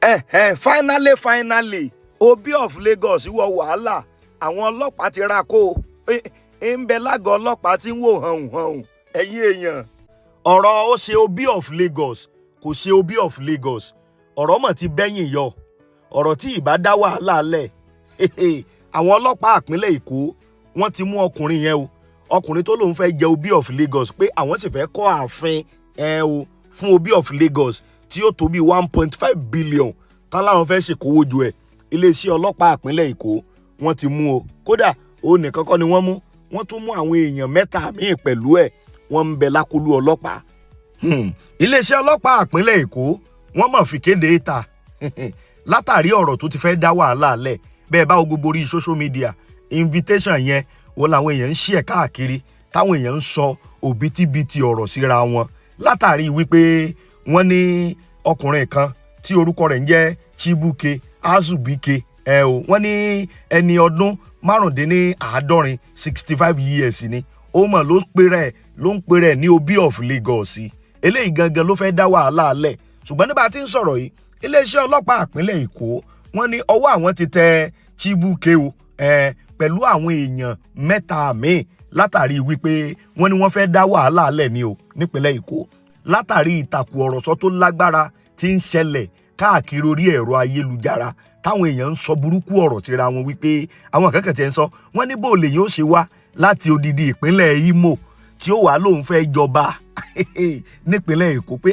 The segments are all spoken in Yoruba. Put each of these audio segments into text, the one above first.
Finally Obi of Lagos wọ wàhálà àwọn ọlọ́pàá ti ra kó ń bẹ lágọ̀ọ́ ọlọ́pàá tí ń wò hàn ẹ̀yin èèyàn ọ̀rọ̀ ó ṣe Obi of Lagos kò ṣe Obi of Lagos ọ̀rọ̀ mọ̀ ti bẹ́yìn yọ ọ̀rọ̀ tí ìbá dá wàhálà lẹ̀ àwọn ọlọ́pàá ìpínlẹ̀ Èkó wọ́n ti mú ọkùnrin yẹn o ọkùnrin tó lóun fẹ́ jẹ Obi of Lagos pé àwọn sì fẹ́ kọ́ ààfin fún Obi of Lagos tí ó tó bí 1.5 billion tán láwọn fẹ́ ṣèkówó ju ẹ̀ iléeṣẹ́ ọlọ́pàá ìpínlẹ̀ Èkó wọ́n ti mú o kódà ó nìkan kọ́ ni wọ́n mú wọ́n tún mú àwọn èèyàn mẹ́ta míì pẹ̀lú ẹ̀ wọ́n ń bẹ lákọlù ọlọ́pàá iléeṣẹ́ ọlọ́pàá ìpínlẹ̀ Èkó wọ́n mọ̀ fi kéde ta látàrí ọ̀rọ̀ tó ti fẹ́ dá wàhálà lẹ̀ bẹ́ẹ̀ bá gbogbo orí social media invitation yẹn wọ́n làwọn èèyàn ń ṣí ẹ̀ káàkiri táwọn èèyàn ń sọ òbítíbitì ọ̀rọ̀ síra wọn látàrí wípé wọ́n ní ọkùnrin kan tí orúkọ rẹ̀ ń jẹ́ Chibuke Azubike wọ́n ní ẹni ọdún márùndínláàádọ́rin 65 years ni ó mọ̀ ló ń pè rẹ̀ ní Obi of Lagos eléyìí gangan ló fẹ́ dá wàhálà lẹ̀ ṣùgbọ́n nígbà tí ń sọ̀rọ̀ yìí iléeṣẹ́ ọlọ́pàá ìpínlẹ̀ Èkó wọ́n ní ọwọ́ àwọn ti tẹ Chibuke pẹ̀lú àwọn èèyàn mẹ́ta míì látàrí wípé wọ́n ní wọ́n fẹ́ dá wàhálà lẹ̀ ní o nípínlẹ̀ Èkó látàrí ìtàkùrọ̀sọ tó lágbára tí ń ṣẹlẹ̀ káàkiri orí ẹ̀rọ ayélujára táwọn èèyàn ń sọ burúkú ọ̀rọ̀ síra wọn wípé àwọn akẹ́kọ̀ọ́ tí ń sọ wọ́n ní bóòlè yóò ṣe wá láti odidi ìpínlẹ̀ Imo tí ó wà lóun fẹ́ jọba nípínlẹ̀ Èkó pé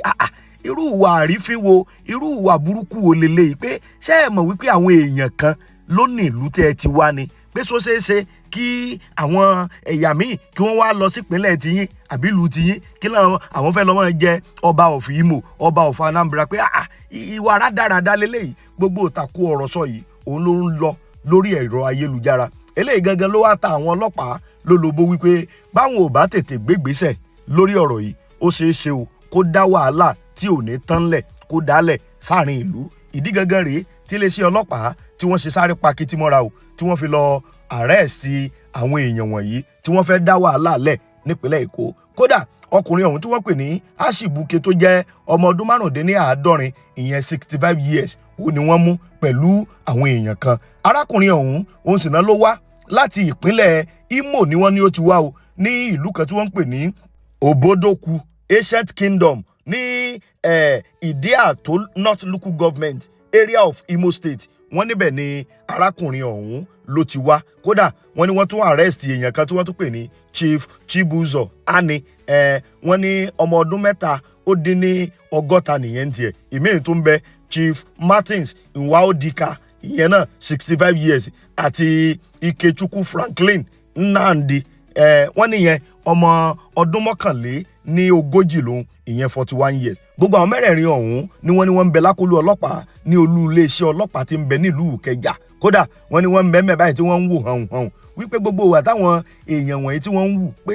irú ìwà àrífín wo irú ìwà burúkú wo leléyìí pé ṣé ẹ mọ̀ wípé àwọn èèyàn kan ló ní ìlú tẹ́ ẹ ti wá ni pé sọ ṣeéṣe kí àwọn ẹ̀yà míì kí wọ́n wá lọ sípínlẹ̀ tiyín àbí ìlú tiyín kí àwọn fẹ́ lọ máa jẹ ọba of Imo ọba of Anambra pé ìwà rádaràda leléyìí gbogbo ìtàkùn ọ̀rọ̀ sọ yìí òun ló ń lọ lórí ẹ̀rọ ayélujára eléyìí gangan ló wá ta àwọn ọlọ́pàá lólobó wípé báwọn ò bá tètè gbégbésẹ̀ lórí ọ̀rọ̀ yìí ó ṣeé ṣe o kó dá wàhálà tí ò ní tán lẹ̀ kó dálẹ̀ sáàrin ìlú ìdí gangan rèé tí iléeṣẹ́ ọlọ́pàá tí wọ́n ṣe sáré pa kìtì mọ́ra o tí wọ́n fi lọ arrest àwọn èèyàn wọ̀nyí tí wọ́n fẹ́ dá wàhálà lẹ̀ nípínlẹ̀ Èkó kódà ọkùnrin ọ̀hún tí wọ́n pè ní Aṣibuke tó jẹ́ ọmọ ọdún márùndínláàádọ́rin ìyẹn 65 years ó ní wọ́n mú pẹ̀lú àwọn èèyàn kan arákùnrin ọ̀hún òun sì náà ló wá láti ìpínlẹ̀ Imo ni wọ́n ní ó ti wá o ní ìlú kan tí wọ́n ń pè ní Obodoku Ancient Kingdom ní Ìdíàtó North Local Government area of Imo State wọ́n níbẹ̀ ni arákùnrin ọ̀hún ló ti wá kódà wọ́n ní wọ́n tún arrest èèyàn kan tí wọ́n tún pè ní Chief Chibuzo Ani wọ́n ní ọmọ ọdún mẹ́ta ó dín ní ọgọ́ta nìyẹn tiẹ̀ ìmíì tó ń bẹ Chief Martins Nwaodika ìyẹn náà 65 years àti Ikechukwu Franklin Nnamdi wọ́n níyẹn ọmọ ọdún mọ́kànlé ní ogójì lòun ìyẹn 41 years gbogbo àwọn mẹ́rẹ̀ẹ̀rin ọ̀hún ni wọ́n ń bẹ lákọlù ọlọ́pàá ní olú iléeṣẹ́ ọlọ́pàá tí ń bẹ nílùú Ìkẹjà kódà wọ́n ní wọ́n ń bẹ mẹ́ báyìí tí wọ́n ń wò hàn wípé gbogbo ìwà táwọn èèyàn wọ̀nyí tí wọ́n ń wù pé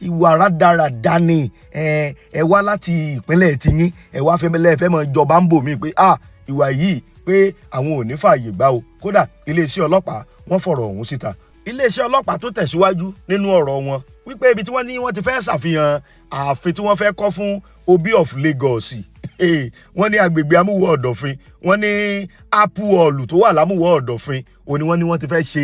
ìwà rádaràda ni ẹ wá láti ìpínlẹ̀ tiyín ẹ wá fẹ́ mọ ìjọba ń bò mí pé ìwà yìí pé àwọn ò ní fààyè gbà o kódà iléeṣẹ́ ọlọ́pàá wọ́n fọ̀rọ̀ ọ̀hún síta iléeṣẹ́ ọlọ́pàá tó tẹ̀síwájú nínú ọ̀rọ̀ wọn wípé ibi tí wọ́n ní wọ́n ti fẹ́ ṣàfihàn ààfin tí wọ́n fẹ́ kọ́ fún Obi of Lagos wọ́n ní agbègbè amúwọ̀ ọ̀dọ̀fin wọ́n ní apu ọ̀lù tó wà lámúwọ̀ ọ̀dọ̀fin òní wọ́n ní wọ́n ti fẹ́ ṣe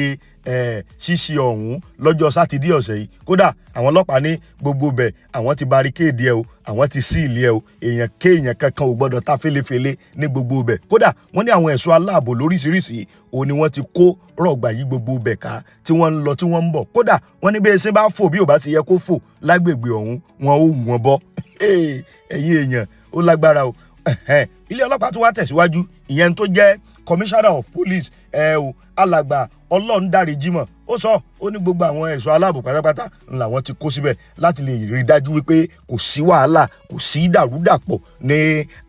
ṣíṣe ọ̀hún lọ́jọ́ sátidé ọ̀sẹ̀ yìí kódà àwọn ọlọ́pàá ní gbogbo bẹ̀ àwọn ti barricade ẹ o àwọn ti síìlì ẹ o èèyàn kéèyàn kankan ò gbọ́dọ̀ ta fẹ́lẹ́fẹ́lẹ́ ní gbogbo bẹ̀ kódà wọ́n ní àwọn ẹ̀ṣọ́ aláàbò lóríṣiríṣi òní wọ́n ti kó rọ̀gbà yí gbogbo bẹ̀ ká tí wọ́n ń lọ tí wọ́n ń bọ̀ kódà wọ́n ní bẹ́ẹ̀ ṣe bá fò bí ò bá ṣe yẹ kó fò lágbègbè ọ̀hún wọn ò wọ́n bọ́ ẹ̀yin èèyàn ó lágbára o ilé ọlọ́pàá tó wá tẹ̀síwájú ìyẹn tó jẹ́ commissioner of police alàgbà Ọlọ́rundáre Jimoh ó sọ ó ní gbogbo àwọn ẹ̀ṣọ́ aláàbò pátápátá làwọn ti kó síbẹ̀ láti lè rí dájú wípé kò sí wàhálà kò sí dàrúdàpọ̀ ní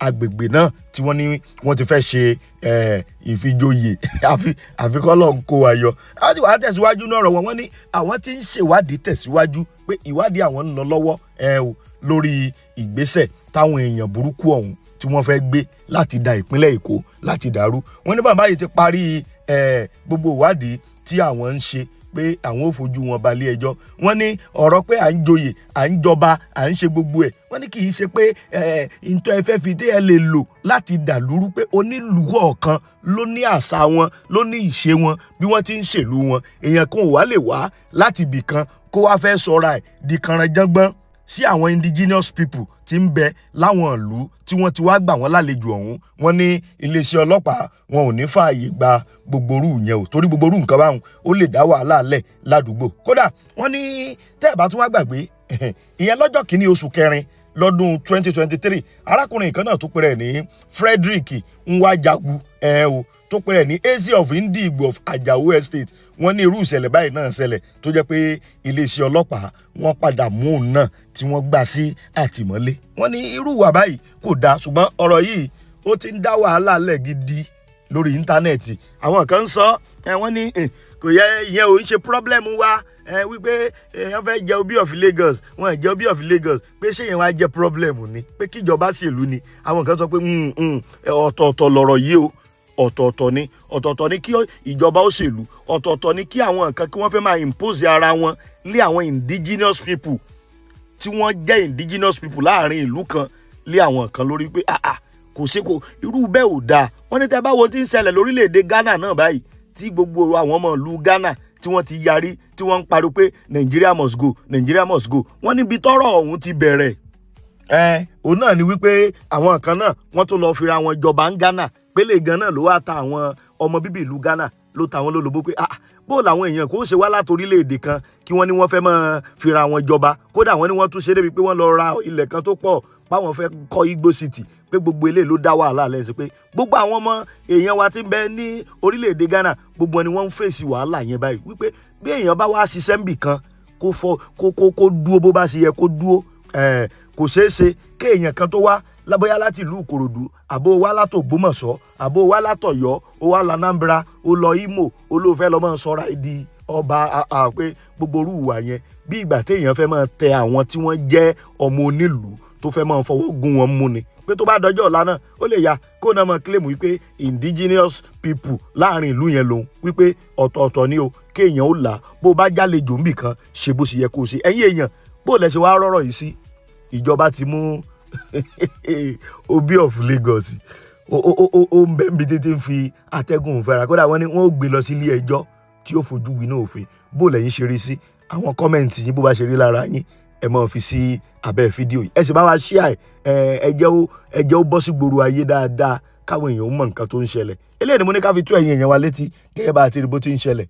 agbègbè náà tí wọ́n ní wọ́n ti fẹ́ ṣe ìfijoyè àfikọ́lọ́ ń kó wa yọ àwọn tí wàá tẹ̀síwájú náà rọ̀ wọ́n ní àwọn tí ń ṣèwádìí tẹ̀síwájú pé ìwádìí àwọn ń lọ lọ́wọ́ lórí ìgbésẹ̀ táwọn èèyàn burúkú ọ̀hún tí wọ́n fẹ́ gbé láti da ìpínlẹ̀ Èkó láti dàrú wọ́n ní bàbá yìí ti parí gbogbo ìwádìí tí àwọn ń ṣe pé àwọn ò fojú wọn balẹ̀ ẹjọ́. Wọ́n ní ọ̀rọ̀ pé à ń joyè à ń jọba à ń ṣe gbogbo ẹ̀, wọ́n ní kì í ṣe pé ìtọ́ ẹ fẹ́ fi tí ẹ lè lò láti dàlúrú, pé onílùú ọ̀kan ló ní àṣà wọn ló ní ìṣe wọn bí wọ́n ti ń ṣèlú wọn. Èèyàn kan ò wá lè wá láti ibì kan kó wá fẹ́ sọra ẹ̀ di kànrànjọ́gbọ́n sí àwọn indigenous people tí ń bẹ láwọn ìlú tí wọ́n ti wá gbà wọ́n lálejò ọ̀hún. Wọ́n ní iléeṣẹ́ ọlọ́pàá wọn ò ní fààyè gba gbogbo orú yẹn o, torí gbogbo orú nǹkan báwọn ó lè dá wàhálà lẹ̀ ládùúgbò. Kódà wọ́n ní tẹ́ ẹ̀ bá tún wá gbàgbé ìyẹn lọ́jọ́ kìíní oṣù kẹrin lọ́dún 2023 arákùnrin kan náà tó pèrè ní Frederick Nwajagu tó pèrè ní Eze of Indigbo of Ajao Estate. Wọ́n ní irú ìṣẹ̀lẹ̀ báyìí náà ṣẹlẹ̀ tó jẹ́ pé iléeṣẹ́ ọlọ́pàá wọ́n padà mú òun náà tí wọ́n gbà sí àtìmọ́lé. Wọ́n ní irú ìwà báyìí kò dáa, ṣùgbọ́n ọ̀rọ̀ yìí ó ti ń dá wàhálà lẹ̀ gidi lórí íńtánẹ́ẹ̀tì. Àwọn kan ń sọ wọ́n ní kò yẹ ìyẹn ò ń ṣe pírọ́blẹ́mù wa wípé wọ́n fẹ́ jẹ Obi of Lagos, wọ́n jẹ Obi of Lagos, pé ṣé yẹn wá jẹ́ pírọ́blẹ́mù ni, pé kíjọba ṣèlú ni. Àwọn kan sọ pé ọ̀tọ̀ọ̀tọ̀ lọ̀rọ̀ yìí o, ọ̀tọ̀ọ̀tọ̀ ni kí ìjọba ó ṣèlú, ọ̀tọ̀ọ̀tọ̀ ni kí àwọn nǹkan kí wọ́n fẹ́ máa impose ara wọn lé àwọn indigenous people tí wọ́n jẹ́ indigenous people láàrin ìlú kan lé àwọn kan lórí pé kò ṣe kò irú bẹ́ẹ̀ ò dáa. Wọ́n ní tẹ́ bá wo tí ń ṣẹlẹ̀ lórílẹ̀‐èdè Ghana náà báyìí, tí gbogbo àwọn ọmọ ìlú Ghana tí wọ́n ti yarí tí wọ́n ń pariwo pé Nigeria must go, Nigeria must go. Wọ́n níbi tọ́rọ̀ ọ̀hún ti bẹ̀rẹ̀ òun náà ni wípé àwọn kan náà wọ́n tó lọ fira wọn jọba ń Ghana, pélé gan náà ló wá ta àwọn ọmọ bíbí ìlú Ghana ló ta wọn lólobó pé bó làwọn èèyàn kò ṣe wá láti orílẹ̀-èdè kan kí wọ́n ní wọ́n fẹ́ máa fira wọn jọba. Kódà wọ́n ní wọ́n tún ṣe débi pé wọ́n lọ ra ilẹ̀ kan tó pọ̀ báwọn fẹ́ kọ́ Igbo City, pé gbogbo eléyìí ló dá wàhálà lẹ́sìn, pé gbogbo àwọn ọmọ èèyàn wa ti ń bẹ ní orílẹ̀-èdè Ghana gbogbo ni wọ́n ń fèsì wàhálà yẹn báyìí, wípé bí èèyàn bá wá ṣiṣẹ́ níbì kan kó dúó bó bá ṣe yẹ kó dúó. Kò ṣeé ṣe kéèyàn kan tó wá lábóyá láti ìlú Ìkòròdú, àbó wá látò Ògbómọ̀ṣọ́, àbó wá látọ̀yọ́, ó wá l'Anambra, ó lọ Imo, ó ló fẹ́ lọ máa sọra di ọba, pé gbogbo orú ìwà yẹn bí ìgbà téèyàn fẹ́ máa tẹ àwọn tí wọ́n jẹ́ ọmọ onílùú tó fẹ́ máa fọwọ́ gún wọn mú ni. Pé tó bá dọjọ́ ọ̀la náà ó lè ya kó náà máa claim wípé indigenous people láàrin ìlú yẹn lòun, wípé ọ̀tọ̀ọ̀tọ̀ ni o, kéèyàn ó là bó bá jálejò níbì kan ṣe bó ṣe yẹ kó ṣe. Ẹ̀yin èèyàn bó lẹ ṣe wá rọ́rọ̀ yìí sí? Ìjọba ti mú Obi of Lagos ó ń bẹ́ẹ̀ bí títí ń fi atẹ́gùn fẹ́ra. Kódà wọ́n ní wọ́n ó gbé lọ sí ilé ẹjọ́ tí ó fojú winá òfin. Bó lẹ́yìn ṣe rí sí? Àwọn kọ́mẹ̀ǹtì yín bó bá ṣe rí lára yín ẹ máa fi sí abẹ́ fídíò yìí. Ẹ sì bá wa share ẹ jẹ́ ó bọ́ sí gbòòrò ayé dáadáa káwọn èèyàn mọ̀ nǹkan tó ń ṣẹlẹ̀. Eléyìí ni mo ní ká fi tó ẹ̀yin èèyàn wa létí gẹ́gẹ́ bá a ti rí bó ti ń ṣẹlẹ̀.